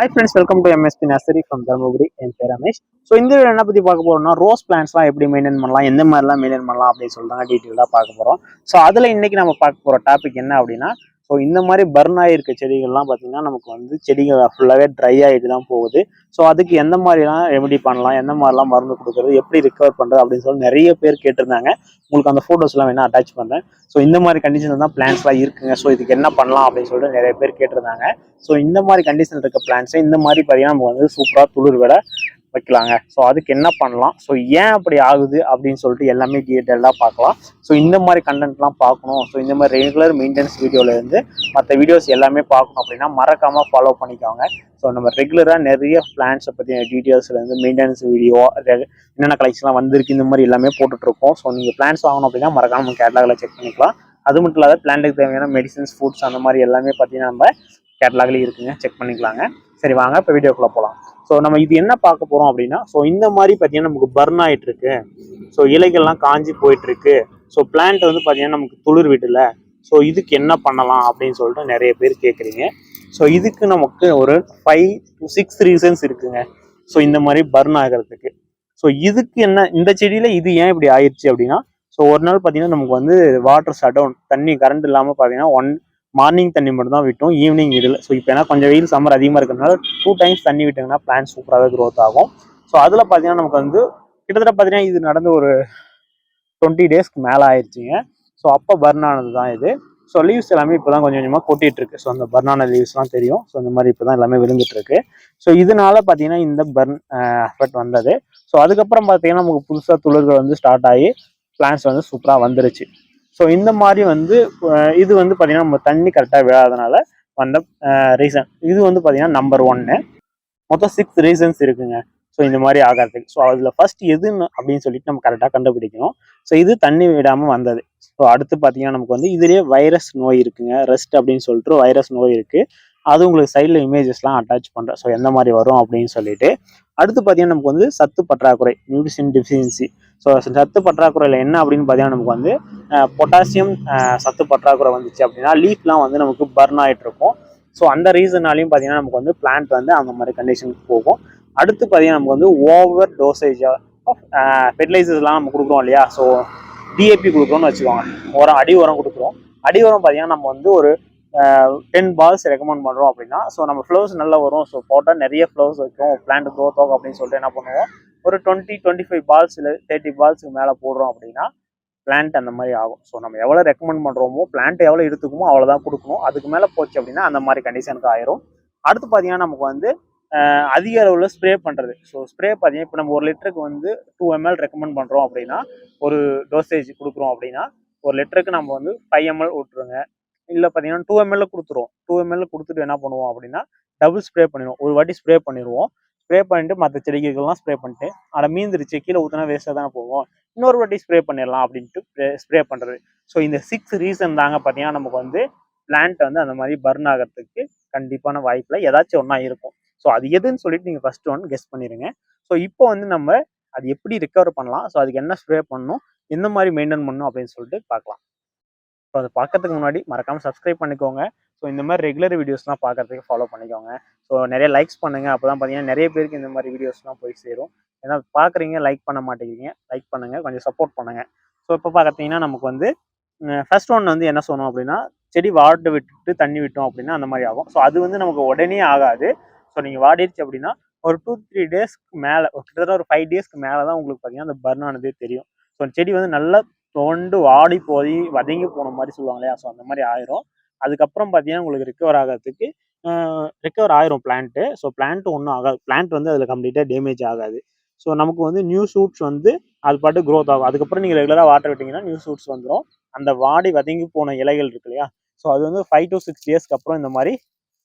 Hi friends, welcome to M.S.P nursery from Dharmaburi and Ramesh. So இந்த video என்ன பற்றி பார்க்க போறோம்னா ரோஸ் பிளான்ட்ஸ்லாம் எப்படி மெயின்டைன் பண்ணலாம், எந்த மாதிரிலாம் மெயின்டைன் பண்ணலாம் அப்படின்னு சொல்லிட்டு டீட்டெயிலாக பார்க்க போகிறோம். ஸோ அதில் இன்னைக்கு நம்ம பார்க்க போகிற டாபிக் என்ன அப்படின்னா, ஸோ இந்த மாதிரி பர்ன் ஆகிருக்க செடிகள்லாம் பார்த்தீங்கன்னா நமக்கு வந்து செடிகள் ஃபுல்லாகவே ட்ரை ஆகிட்டு தான் போகுது. ஸோ அதுக்கு எந்த மாதிரிலாம் ரெமெடி பண்ணலாம், எந்த மாதிரிலாம் மருந்து கொடுக்குறது, எப்படி ரிகவர் பண்ணுறது அப்படின்னு சொல்லி நிறைய பேர் கேட்டிருந்தாங்க. உங்களுக்கு அந்த ஃபோட்டோஸ்லாம் வேணால் அட்டாச் பண்ணுறேன். ஸோ இந்த மாதிரி கண்டிஷன் தான் பிளான்ஸ்லாம் இருக்குங்க. ஸோ இதுக்கு என்ன பண்ணலாம் அப்படின்னு சொல்லிட்டு நிறைய பேர் கேட்டிருந்தாங்க. ஸோ இந்த மாதிரி கண்டிஷன் இருக்க பிளான்ஸை இந்த மாதிரி பார்த்தீங்கன்னா நம்ம வந்து சூப்பராக துளிர் விட வைக்கலாங்க. ஸோ அதுக்கு என்ன பண்ணலாம், ஸோ ஏன் அப்படி ஆகுது அப்படின்னு சொல்லிட்டு எல்லாமே டீட்டெயிலாக பார்க்கலாம். ஸோ இந்த மாதிரி கண்டென்ட்லாம் பார்க்கணும், ஸோ இந்த மாதிரி ரெகுலர் மெயின்டெனன்ஸ் வீடியோலேருந்து மற்ற வீடியோஸ் எல்லாமே பார்க்கணும் அப்படின்னா மறக்காமல் ஃபாலோ பண்ணிக்கோங்க. ஸோ நம்ம ரெகுலராக நிறைய பிளான்ஸை பற்றின டீட்டெயில்ஸ்லேருந்து மெயின்டெனன்ஸ் வீடியோ, என்னென்ன கலெக்ஷன்லாம் வந்திருக்கு, இந்த மாதிரி எல்லாமே போட்டுட்ருக்கோம். ஸோ நீங்கள் பிளான்ஸ் வாங்கணும் அப்படின்னா மறக்காமல் நம்ம கேட்டலாகில் செக் பண்ணிக்கலாம். அது மட்டும் இல்லாத பிளான்ட்டுக்கு தேவையான மெடிசன்ஸ், ஃபுட்ஸ் அந்த மாதிரி எல்லாமே பார்த்தீங்கன்னா நம்ம கேட்டலாக்லேயும் இருக்குங்க, செக் பண்ணிக்கலாங்க. சரி வாங்க இப்போ வீடியோக்குள்ளே போகலாம். ஸோ நம்ம இது என்ன பார்க்க போகிறோம் அப்படின்னா, ஸோ இந்த மாதிரி பார்த்தீங்கன்னா நமக்கு பர்ன் ஆகிட்டு இருக்கு, ஸோ இலைகள்லாம் காஞ்சி போயிட்டு இருக்கு, ஸோ பிளான்ட் வந்து பார்த்தீங்கன்னா நமக்கு துளிர் விடல, ஸோ இதுக்கு என்ன பண்ணலாம் அப்படின்னு சொல்லிட்டு நிறைய பேர் கேட்குறீங்க. ஸோ இதுக்கு நமக்கு ஒரு 5 to 6 ரீசன்ஸ் இருக்குங்க. ஸோ இந்த மாதிரி பர்ன் ஆகிறதுக்கு. ஸோ இதுக்கு என்ன, இந்த செடியில் இது ஏன் இப்படி ஆயிடுச்சு அப்படின்னா, ஸோ ஒரு நாள் பார்த்தீங்கன்னா நமக்கு வந்து வாட்டர் ஷட் டவுன், தண்ணி கரண்ட் இல்லாமல் பார்த்தீங்கன்னா மார்னிங் தண்ணி மட்டும் தான் விட்டோம், ஈவினிங் விடல. ஸோ இப்போ ஏன்னா கொஞ்சம் வெயில் சம்மர் அதிகமாக இருக்கிறதுனால 2 times தண்ணி விட்டிங்கன்னா பிளான்ட் சூப்பராகவே க்ரோத் ஆகும். ஸோ அதில் பார்த்தீங்கன்னா நமக்கு வந்து கிட்டத்தட்ட பார்த்தீங்கன்னா இது நடந்து ஒரு 20 டேஸ்க்கு மேலே ஆயிடுச்சுங்க. ஸோ அப்போ பர்ன் ஆனது தான் இது. ஸோ லீவ்ஸ் எல்லாமே இப்போ தான் கொஞ்சம் கொஞ்சமாக கொட்டிகிட்டு இருக்கு. ஸோ அந்த பர்னான லீவ்ஸ்லாம் தெரியும். ஸோ இந்த மாதிரி இப்போ தான் எல்லாமே விழுந்துட்டு இருக்கு. ஸோ இதனால பார்த்தீங்கன்னா இந்த பர்ன் எஃபெக்ட் வந்தது. ஸோ அதுக்கப்புறம் பார்த்தீங்கன்னா நமக்கு புதுசாக துளிர்கள் வந்து ஸ்டார்ட் ஆகி பிளான்ட்ஸ் வந்து சூப்பராக வந்துருச்சு. ஸோ இந்த மாதிரி வந்து இது வந்து பார்த்தீங்கன்னா நம்ம தண்ணி கரெக்டாக விழாதனால வந்த ரீசன். இது வந்து பார்த்தீங்கன்னா நம்பர் 1. மொத்தம் 6 ரீசன்ஸ் இருக்குங்க ஸோ இந்த மாதிரி ஆகிறதுக்கு. ஸோ அதில் ஃபர்ஸ்ட் எதுன்னு அப்படின்னு சொல்லிட்டு நம்ம கரெக்டாக கண்டுபிடிக்கணும். ஸோ இது தண்ணி விடாமல் வந்தது. ஸோ அடுத்து பார்த்தீங்கன்னா நமக்கு வந்து இதுலேயே வைரஸ் நோய் இருக்குங்க, ரெஸ்ட் அப்படின்னு சொல்லிட்டு வைரஸ் நோய் இருக்குது. அது உங்களுக்கு சைடில் இமேஜஸ்லாம் அட்டாச் பண்ணுறேன், ஸோ எந்த மாதிரி வரும் அப்படின்னு சொல்லிட்டு. அடுத்து பார்த்தீங்கன்னா நமக்கு வந்து சத்து பற்றாக்குறை, நியூட்ரிஷன் டெஃபிஷியன்சி. ஸோ சத்து பற்றாக்குறையில் என்ன அப்படின்னு பார்த்தீங்கன்னா நமக்கு வந்து பொட்டாசியம் சத்து பற்றாக்குறை வந்துச்சு அப்படின்னா லீஃப்லாம் வந்து நமக்கு பர்ன் ஆகிட்டு இருக்கும். ஸோ அந்த ரீசனாலையும் பார்த்தீங்கன்னா நமக்கு வந்து பிளான்ட் வந்து அந்த மாதிரி கண்டிஷனுக்கு போகும். அடுத்து பார்த்தீங்கன்னா நமக்கு வந்து ஓவர் டோசேஜ் ஆஃப் ஃபெர்டிலைசர்ஸ்லாம் நம்ம கொடுக்குறோம் இல்லையா. ஸோ டிஏபி கொடுக்குறோம்னு வச்சுக்கோங்க, அடி உரம் கொடுக்குறோம். அடி உரம் பார்த்தீங்கன்னா நம்ம வந்து ஒரு 10 பால்ஸ் ரெக்கமெண்ட் பண்ணுறோம் அப்படின்னா, ஸோ நம்ம ஃப்ளவர்ஸ் நல்லா வரும், ஸோ போட்டால் நிறைய ஃப்ளவர்ஸ் வைக்கும், பிளான்ட் க்ரோத் ஆகும் அப்படின்னு சொல்லிட்டு என்ன பண்ணுவோம், ஒரு 20-25 பால்ஸ் இல்லை 30 பால்ஸுக்கு மேலே போடுறோம் அப்படின்னா பிளான்ட் அந்த மாதிரி ஆகும். ஸோ நம்ம எவ்வளோ ரெக்கமெண்ட் பண்ணுறோமோ, பிளான்ட் எவ்வளோ எடுத்துக்குமோ அவ்வளோதான் கொடுக்கணும். அதுக்கு மேலே போச்சு அப்படின்னா அந்த மாதிரி கண்டிஷனுக்கு ஆயிரும். அடுத்து பார்த்தீங்கன்னா நமக்கு வந்து அதிக அளவில் ஸ்ப்ரே பண்ணுறது. ஸோ ஸ்ப்ரே பார்த்தீங்கன்னா இப்போ நம்ம 1 லிட்டருக்கு வந்து 2 ml ரெக்கமெண்ட் பண்ணுறோம் அப்படின்னா, ஒரு டோசேஜ் கொடுக்குறோம் அப்படின்னா 1 லிட்டருக்கு நம்ம வந்து 5 ml விட்டுருங்க. இல்லை பார்த்தீங்கன்னா 2 ml கொடுத்துருவோம். 2 ml கொடுத்துட்டு என்ன பண்ணுவோம் அப்படின்னா டபுள் ஸ்ப்ரே பண்ணிடுவோம். ஒரு வாட்டி ஸ்ப்ரே பண்ணிடுவோம். ஸ்ப்ரே பண்ணிட்டு மற்ற செடிகளுக்கெல்லாம் ஸ்ப்ரே பண்ணிட்டு அதை மீந்துருச்சு கீழே ஊற்றினா வேஸ்ட்டாக தானே போவோம், இன்னொரு வாட்டி ஸ்ப்ரே பண்ணிடலாம் அப்படின்ட்டு ஸ்ப்ரே பண்ணுறது. ஸோ இந்த 6 ரீசன் தாங்க பார்த்தீங்கன்னா நமக்கு வந்து பிளான்ட் வந்து அந்த மாதிரி பர்ன் ஆகிறதுக்கு கண்டிப்பான வாய்ப்பில் ஏதாச்சும் ஒன்றா இருக்கும். ஸோ அது எதுன்னு சொல்லிட்டு நீங்கள் ஃபர்ஸ்ட் ஒன் கெஸ் பண்ணிடுங்க. ஸோ இப்போ வந்து நம்ம அது எப்படி ரிகவர் பண்ணலாம், ஸோ அதுக்கு என்ன ஸ்ப்ரே பண்ணணும், எந்த மாதிரி மெயின்டைன் பண்ணணும் அப்படின்னு சொல்லிட்டு பார்க்கலாம். ஸோ அதை பார்க்கறதுக்கு முன்னாடி மறக்காமல் சப்ஸ்கிரைப் பண்ணிக்கோங்க. ஸோ இந்த மாதிரி ரெகுலர் வீடியோஸ்லாம் பார்க்கறதுக்கு ஃபாலோ பண்ணிக்கோங்க. ஸோ நிறைய லைக்ஸ் பண்ணுங்கள், அப்போ தான் பார்த்தீங்கன்னா நிறைய பேருக்கு இந்த மாதிரி வீடியோஸ்லாம் போய் சேரும். ஏன்னா பார்க்குறீங்க, லைக் பண்ண மாட்டேங்கிறீங்க, லைக் பண்ணுங்கள், கொஞ்சம் சப்போர்ட் பண்ணுங்கள். ஸோ இப்போ பார்த்தீங்கன்னா நமக்கு வந்து ஃபர்ஸ்ட் ஒன் வந்து என்ன சொன்னோம் அப்படின்னா, செடி வாட்டர் விட்டுட்டு தண்ணி விட்டோம் அப்படின்னா அந்த மாதிரி ஆகும். ஸோ அது வந்து நமக்கு உடனே ஆகாது. ஸோ நீங்கள் வாடிடுச்சு அப்படின்னா ஒரு 2-3 டேஸ்க்கு மேலே, கிட்டத்தட்ட ஒரு 5 டேஸ்க்கு மேலே தான் உங்களுக்கு பார்த்தீங்கன்னா அந்த பர்ன் ஆனதே தெரியும். ஸோ செடி வந்து நல்லா தோண்டு வாடி போய் வதங்கி போன மாதிரி சொல்லுவாங்க இல்லையா, ஸோ அந்த மாதிரி ஆயிரும். அதுக்கப்புறம் பார்த்தீங்கன்னா உங்களுக்கு ரிக்கவர் ஆயிரும் பிளான்ட்டு. ஸோ பிளான்ட் ஒன்றும் ஆகாது, பிளான்ட் வந்து அதில் கம்ப்ளீட்டாக டேமேஜ் ஆகாது. ஸோ நமக்கு வந்து நியூ ஷூட்ஸ் வந்து அது பாட்டு க்ரோத் ஆகும். அதுக்கப்புறம் நீங்கள் ரெகுலராக வாட்டர் விட்டிங்கன்னா நியூ ஷூட்ஸ் வந்துடும். அந்த வாடி வதங்கி போன இலைகள் இருக்கு இல்லையா, ஸோ அது வந்து 5 to 6 டேஸ்க்கு அப்புறம் இந்த மாதிரி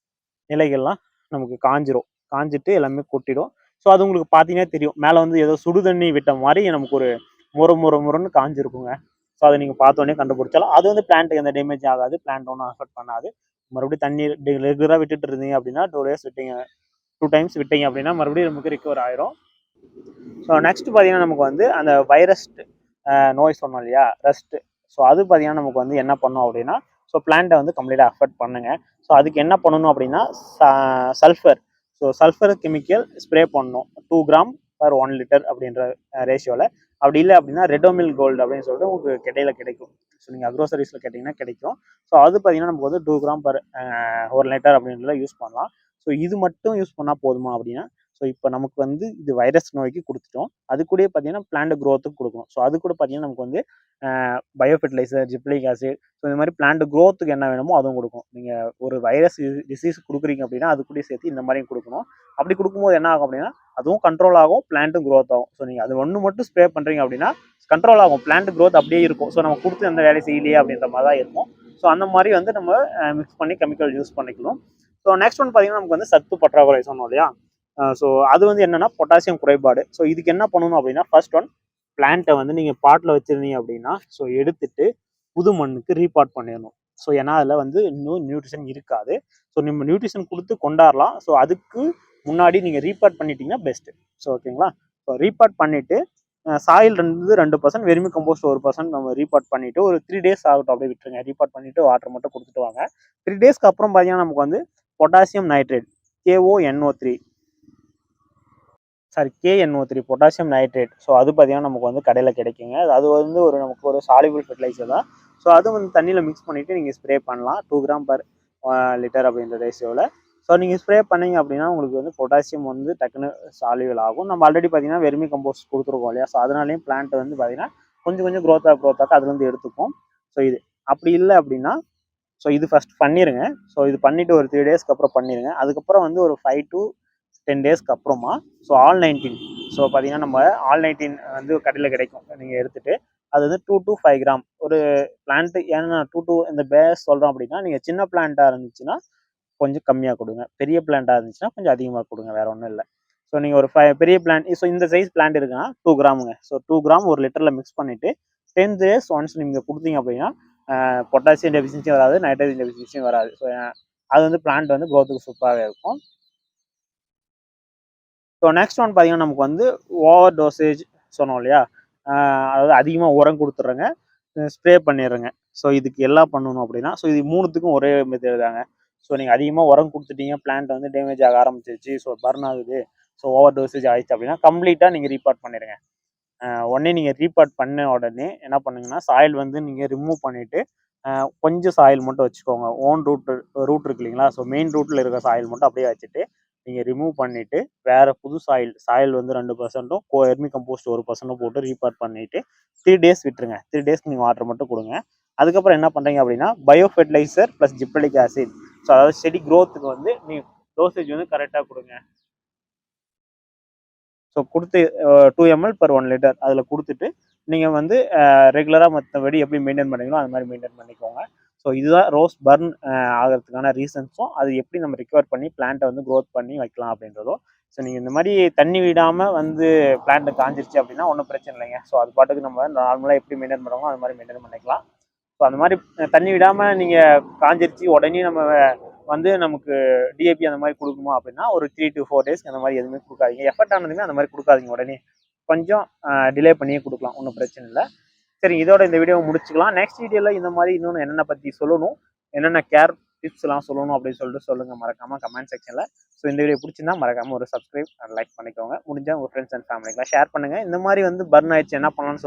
இலைகள்லாம் நமக்கு காஞ்சிட்டு எல்லாமே கொட்டிடும். ஸோ அது உங்களுக்கு பார்த்தீங்கன்னா தெரியும், மேலே வந்து ஏதோ சுடு தண்ணி விட்ட மாதிரி நமக்கு ஒரு முறன்னு காஞ்சிருக்குங்க. ஸோ அதை நீங்கள் பார்த்தோன்னே கண்டுபிடிச்சாலும் அது வந்து பிளான்ட்டுக்கு எந்த டேமேஜ் ஆகாது, பிளான்ட் ஒன்றும் அஃபெக்ட் பண்ணாது. மறுபடியும் தண்ணி ரெகுலராக விட்டுட்டு இருந்தீங்க அப்படின்னா 2 days விட்டீங்க, 2 times விட்டீங்க அப்படின்னா மறுபடியும் நமக்கு ரிகவர் ஆயிரும். ஸோ நெக்ஸ்ட் பார்த்தீங்கன்னா நமக்கு வந்து அந்த வைரஸ் நோய் சொன்னோம் இல்லையா, ரெஸ்ட். ஸோ அது பார்த்தீங்கன்னா நமக்கு வந்து என்ன பண்ணும் அப்படின்னா, ஸோ பிளான்ட்டை வந்து கம்ப்ளீட்டாக அஃபெக்ட் பண்ணுங்க. ஸோ அதுக்கு என்ன பண்ணணும் அப்படின்னா sulphur. So sulphur chemical spray பண்ணணும் 2 கிராம் per 1 லிட்டர் அப்படின்ற ரேஷியோவில். அப்படி இல்லை அப்படின்னா ரெடோமில் கோல்டு அப்படின்னு சொல்லிட்டு உங்களுக்கு கடையில் கிடைக்கும். ஸோ நீங்கள் அக்ரோசரிஸில் கேட்டிங்கன்னா கிடைக்கும். ஸோ அது பார்த்தீங்கன்னா நமக்கு வந்து 2 கிராம் per 1 லிட்டர் அப்படின்றத யூஸ் பண்ணலாம். ஸோ இது மட்டும் யூஸ் பண்ணால் போதுமா அப்படின்னா, ஸோ இப்போ நமக்கு வந்து இது வைரஸ் நோய்க்கு கொடுத்துட்டோம். அது கூட பார்த்தீங்கன்னா பிளான்ட் க்ரோத்துக்கு கொடுக்கணும். ஸோ அது கூட பார்த்தீங்கன்னா நமக்கு வந்து பயோ ஃபெர்டிலைசர், ஜிப்ளிக் ஆசிட், ஸோ இந்த மாதிரி பிளான்ட் க்ரோத்துக்கு என்ன வேணுமோ அதுவும் கொடுக்கும். நீங்கள் ஒரு வைரஸ் டிசீஸ் கொடுக்குறீங்க அப்படின்னா அது கூட சேர்த்து இந்த மாதிரியும் கொடுக்கணும். அப்படி கொடுக்கும்போது என்ன ஆகும் அப்படின்னா அதுவும் கண்ட்ரோல் ஆகும், பிளான்ட்டும் க்ரோத் ஆகும். ஸோ நீங்கள் அது ஒன்று மட்டும் ஸ்ப்ரே பண்ணுறீங்க அப்படின்னா கண்ட்ரோல் ஆகும், பிளான்ட் க்ரோத் அப்படியே இருக்கும். ஸோ நம்ம கொடுத்து எந்த வேலையை செய்யலையே அப்படின்ற மாதிரி தான் இருக்கும். ஸோ அந்த மாதிரி வந்து நம்ம மிக்ஸ் பண்ணி கெமிக்கல் யூஸ் பண்ணிக்கணும். ஸோ நெக்ஸ்ட் ஒன் பார்த்தீங்கன்னா நமக்கு வந்து சத்து பற்றாக்குறை சொன்னோம் இல்லையா. ஸோ அது வந்து என்னன்னா பொட்டாசியம் குறைபாடு. ஸோ இதுக்கு என்ன பண்ணணும் அப்படின்னா ஃபர்ஸ்ட் ஒன் பிளான்ட்டை வந்து நீங்கள் பாட்டில் வச்சுருந்தீங்க அப்படின்னா ஸோ எடுத்துட்டு புது மண்ணுக்கு ரீபாட் பண்ணிடணும். ஸோ ஏன்னா அதில் வந்து இன்னும் நியூட்ரிஷன் இருக்காது. ஸோ நம்ம நியூட்ரிஷன் கொடுத்து கொண்டாடலாம். ஸோ அதுக்கு முன்னாடி நீங்கள் ரீபாட் பண்ணிட்டீங்கன்னா பெஸ்ட்டு. ஸோ ஓகேங்களா. ஸோ ரீபாட் பண்ணிவிட்டு சாயில் 2%, வெர்மி கம்போஸ்ட் 1% நம்ம ரீபாட் பண்ணிவிட்டு ஒரு 3 days ஆகட்டும் அப்படியே விட்டுருங்க. ரீபாட் பண்ணிவிட்டு வாட்டர் மட்டும் கொடுத்துட்டு வாங்க. 3 daysக்கு அப்புறம் பார்த்தீங்கன்னா நமக்கு வந்து potassium nitrate KONO3 KNO3 potassium nitrate. So அது பார்த்தீங்கன்னா நமக்கு வந்து கடையில் கிடைக்குங்க. அது வந்து ஒரு நமக்கு ஒரு சாலிபிள் ஃபெர்டிலைசர் தான். ஸோ அது வந்து தண்ணியில் மிக்ஸ் பண்ணிவிட்டு நீங்கள் ஸ்ப்ரே பண்ணலாம் 2 கிராம் per லிட்டர் அப்படின்ற ரேஷியோவில். ஸோ நீங்கள் ஸ்ப்ரே பண்ணீங்க அப்படின்னா உங்களுக்கு வந்து பொட்டாசியம் வந்து டக்குன்னு சாலிபிள் ஆகும். நம்ம ஆல்ரெடி பார்த்தீங்கன்னா வெர்மி கம்போஸ்ட் கொடுத்துருக்கோம் இல்லையா. ஸோ அதனாலேயும் பிளான்ட் வந்து பார்த்தீங்கன்னா கொஞ்சம் கொஞ்சம் க்ரோத்தாக அதுலேருந்து எடுத்துக்கும். ஸோ இது அப்படி இல்லை அப்படின்னா ஸோ இது ஃபஸ்ட் பண்ணிடுங்க. ஸோ இது பண்ணிவிட்டு ஒரு 3 daysக்கு அப்புறம் பண்ணிடுங்க. அதுக்கப்புறம் வந்து ஒரு 5 to 10 daysக்கு அப்புறமா ஸோ All-19 ஸோ பார்த்தீங்கன்னா நம்ம All-19 வந்து கடையில் கிடைக்கும். நீங்கள் எடுத்துகிட்டு அது வந்து 2 to 5 கிராம் ஒரு பிளான்ட்டு. ஏன்னா 2 to இந்த பேஸ் சொல்கிறோம் அப்படின்னா நீங்கள் சின்ன பிளான்ட்டாக இருந்துச்சுன்னா கொஞ்சம் கம்மியாக கொடுங்க, பெரிய பிளான்ட்டாக இருந்துச்சுன்னா கொஞ்சம் அதிகமாக கொடுங்க, வேறு ஒன்றும் இல்லை. ஸோ நீங்கள் ஒரு பெரிய பிளான்ட் ஸோ இந்த சைஸ் பிளான்ட் இருக்குன்னா 2 கிராமுங்க. ஸோ 2 கிராம் 1 லிட்டரில் மிக்ஸ் பண்ணிவிட்டு 10 days ஒன்ஸ் நீங்கள் கொடுத்தீங்க அப்படின்னா பொட்டாசியம் டெஃபிஷியன்சியும் வராது, நைட்ரஜன் டெஃபிஷியன்சியும் வராது. ஸோ அது வந்து பிளான்ட் வந்து க்ரோத்துக்கு சூப்பராகவே இருக்கும். ஸோ நெக்ஸ்ட் ஒன் பார்த்தீங்கன்னா நமக்கு வந்து ஓவர் டோசேஜ் சொன்னோம் இல்லையா. அதாவது அதிகமாக உரம் கொடுத்துட்றேங்க, ஸ்ப்ரே பண்ணிடுறேங்க. ஸோ இதுக்கு எல்லாம் பண்ணணும் அப்படின்னா ஸோ இது மூணுத்துக்கும் ஒரே மெத்தட் தாங்க. ஸோ நீங்கள் அதிகமாக உரம் கொடுத்துட்டீங்க, பிளான்ட் வந்து டேமேஜ் ஆக ஆரம்பிச்சிருச்சு, ஸோ பர்ன் ஆகுது, ஸோ ஓவர் டோசேஜ் ஆயிடுச்சு அப்படின்னா கம்ப்ளீட்டாக நீங்கள் ரீபாட் பண்ணிடுங்க. உடனே நீங்கள் ரீபாட் பண்ண உடனே என்ன பண்ணுங்கன்னா சாயில் வந்து நீங்கள் ரிமூவ் பண்ணிவிட்டு கொஞ்சம் சாயில் மட்டும் வச்சுக்கோங்க. ஓன் ரூட் இருக்கு இல்லைங்களா. ஸோ மெயின் ரூட்டில் இருக்கிற சாயில் மட்டும் அப்படியே வச்சுட்டு நீங்கள் ரிமூவ் பண்ணிவிட்டு வேறு புது சாயில் வந்து 2%ம் வெர்மி கம்போஸ்ட் 1% போட்டு ரீபாட் பண்ணிவிட்டு 3 days விட்டுருங்க. 3 daysக்கு நீங்கள் வாட்டர் மட்டும் கொடுங்க. அதுக்கப்புறம் என்ன பண்ணுறீங்க அப்படின்னா bio fertiliser plus gibberellic acid. So அதாவது செடி க்ரோத்துக்கு வந்து நீங்கள் டோசேஜ் வந்து கரெக்டாக கொடுங்க. ஸோ கொடுத்து 2 ml per 1 லிட்டர் அதில் கொடுத்துட்டு நீங்கள் வந்து ரெகுலராக மற்றபடி எப்படி மெயின்டைன் பண்ணுறீங்களோ அது மாதிரி மெயின்டைன் பண்ணிக்கோங்க. ஸோ இதுதான் ரோஸ் பர்ன் ஆகிறதுக்கான ரீசன்ஸும் அது எப்படி நம்ம ரிகவர் பண்ணி பிளான்ட்டை வந்து க்ரோத் பண்ணி வைக்கலாம் அப்படின்றதும். ஸோ நீங்கள் இந்த மாதிரி தண்ணி விடாமல் வந்து பிளான்ட்டு காஞ்சிருச்சு அப்படின்னா ஒன்றும் பிரச்சனை இல்லைங்க. ஸோ அது பாட்டுக்கு நம்ம நார்மலாக எப்படி மெயின்டைன் பண்ணுறோமோ அது மாதிரி மெயின்டைன் பண்ணிக்கலாம். ஸோ அந்த மாதிரி தண்ணி விடாமல் நீங்கள் காஞ்சிருச்சு உடனே நம்ம வந்து நமக்கு டிஏபி அந்த மாதிரி கொடுக்குமா அப்படின்னா ஒரு 3 to 4 days அந்த மாதிரி எதுவுமே கொடுக்காதீங்க. எஃபர்ட் ஆனதுமே அந்த மாதிரி கொடுக்காதீங்க உடனே. கொஞ்சம் டிலே பண்ணியே கொடுக்கலாம், ஒன்றும் பிரச்சனை இல்லை. சரி, இதோட இந்த வீடியோவை முடிச்சுக்கலாம். நெக்ஸ்ட் வீடியோவில் இந்த மாதிரி இன்னொன்று என்னென்ன பற்றி சொல்லணும், என்னென்ன கேர் டிப்ஸ்லாம் சொல்லணும் அப்படின்னு சொல்லிட்டு சொல்லுங்கள் மறக்காமல் கமெண்ட் செக்ஷனில். ஸோ இந்த வீடியோ பிடிச்சிருந்தா மறக்காமல் ஒரு சப்ஸ்கிரைப் அண்ட் லைக் பண்ணிக்கோங்க. முடிஞ்சால் உங்கள் ஃப்ரெண்ட்ஸ் அண்ட் ஃபேமிலிக்கெலாம் ஷேர் பண்ணுங்கள். இந்த மாதிரி வந்து பர்ன் ஆயிடுச்சு என்ன பண்ணலாம்னு